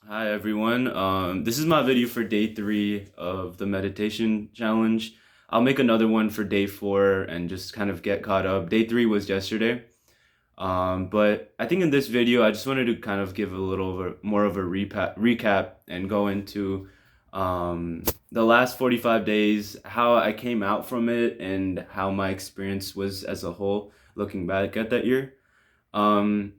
Hi everyone. This is my video for day 3 of the meditation challenge. I'll make another one for day 4 and just kind of get caught up. Day 3 was yesterday. But I think in this video I just wanted to kind of give a little more of a recap and go into the last 45 days, how I came out from it and how my experience was as a whole looking back at that year. Um,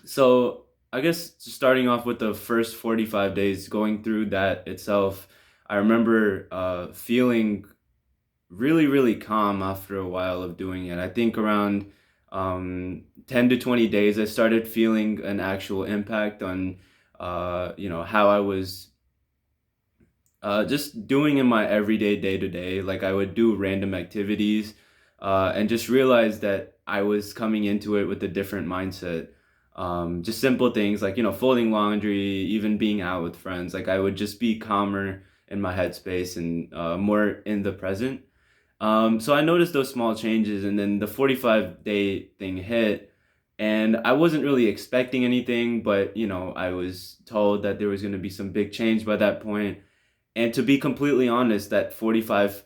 so I guess starting off with the first 45 days, going through that itself, I remember feeling really, really calm after a while of doing it. I think around 10 to 20 days, I started feeling an actual impact on, how I was just doing in my everyday day to day. Like I would do random activities and just realize that I was coming into it with a different mindset. Just simple things like, folding laundry, even being out with friends. Like I would just be calmer in my headspace and more in the present. So I noticed those small changes, and then the 45-day thing hit. And I wasn't really expecting anything, but I was told that there was going to be some big change by that point. And to be completely honest, that 45th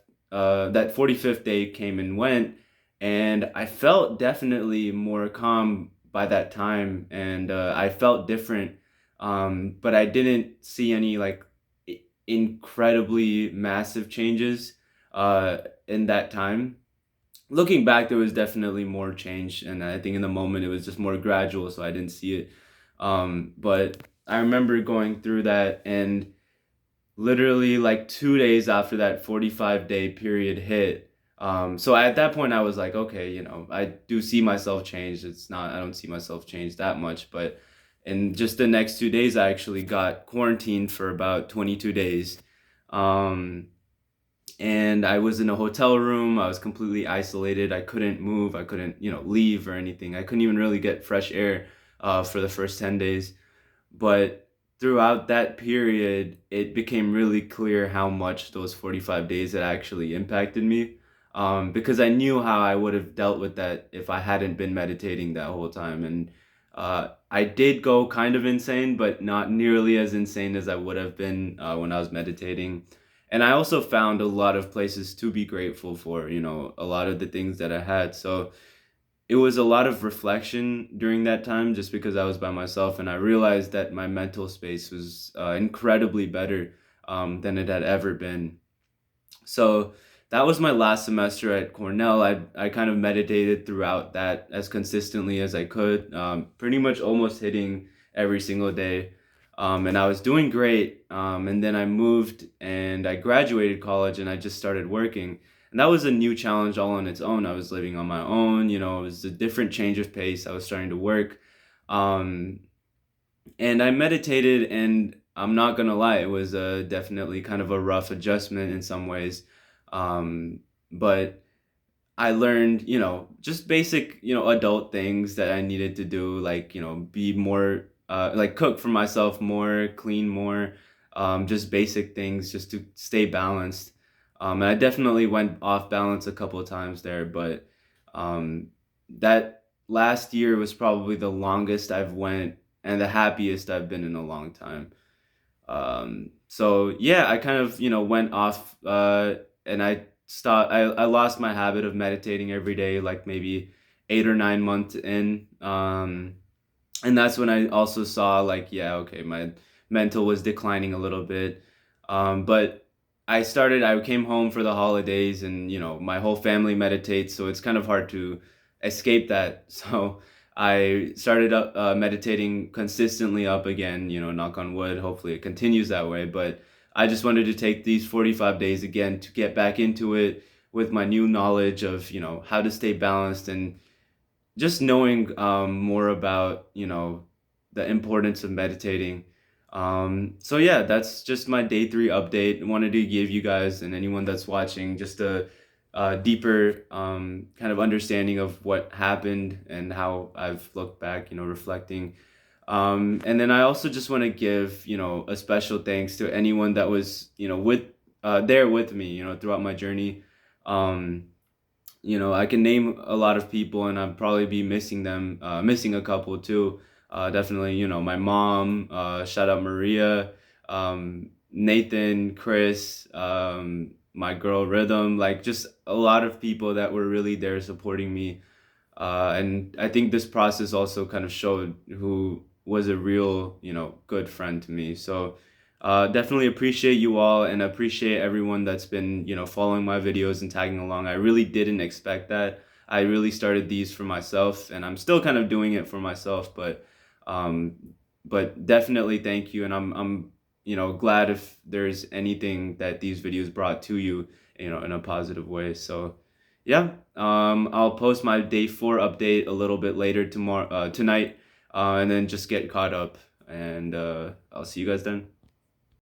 day came and went, and I felt definitely more calm by that time, and I felt different. But I didn't see any like incredibly massive changes in that time. Looking back, there was definitely more change, and I think in the moment it was just more gradual, so I didn't see it. But I remember going through that, and literally like 2 days after that 45-day period hit. So at that point, I was like, okay, I do see myself change. I don't see myself change that much. But in just the next 2 days, I actually got quarantined for about 22 days. Um, and I was in a hotel room. I was completely isolated. I couldn't move. I couldn't, leave or anything. I couldn't even really get fresh air for the first 10 days. But throughout that period, it became really clear how much those 45 days had actually impacted me. Because I knew how I would have dealt with that if I hadn't been meditating that whole time. And I did go kind of insane, but not nearly as insane as I would have been when I was meditating. And I also found a lot of places to be grateful for, a lot of the things that I had. So it was a lot of reflection during that time just because I was by myself, and I realized that my mental space was incredibly better than it had ever been. So that was my last semester at Cornell. I kind of meditated throughout that as consistently as I could, pretty much almost hitting every single day. And I was doing great. And then I moved and I graduated college and I just started working. And that was a new challenge all on its own. I was living on my own, it was a different change of pace. I was starting to work. Um, and I meditated, and I'm not gonna lie, it was definitely kind of a rough adjustment in some ways. Um, but I learned, just basic, adult things that I needed to do, like, be more, like cook for myself more, clean more, just basic things just to stay balanced. And I definitely went off balance a couple of times there, but um, that last year was probably the longest I've went and the happiest I've been in a long time. So yeah, I kind of, went off, and I lost my habit of meditating every day, like maybe 8 or 9 months in. And that's when I also saw like, yeah, okay, my mental was declining a little bit. But I came home for the holidays, and, my whole family meditates, so it's kind of hard to escape that. So I started meditating consistently up again, knock on wood. Hopefully it continues that way. But I just wanted to take these 45 days again to get back into it with my new knowledge of, how to stay balanced, and just knowing more about, the importance of meditating. So yeah, that's just my day 3 update. I wanted to give you guys and anyone that's watching just a deeper kind of understanding of what happened and how I've looked back, reflecting. And then I also just want to give, a special thanks to anyone that was, with there with me, throughout my journey. Um, I can name a lot of people, and I'd probably be missing them, missing a couple too. Definitely, my mom, shout out Maria, Nathan, Chris, my girl Rhythm, like just a lot of people that were really there supporting me. And I think this process also kind of showed who was a real, good friend to me. So definitely appreciate you all and appreciate everyone that's been, following my videos and tagging along. I really didn't expect that. I really started these for myself and I'm still kind of doing it for myself, um, but definitely thank you. And I'm, glad if there's anything that these videos brought to you, in a positive way. So yeah, I'll post my day 4 update a little bit later tonight, and then just get caught up. And I'll see you guys then.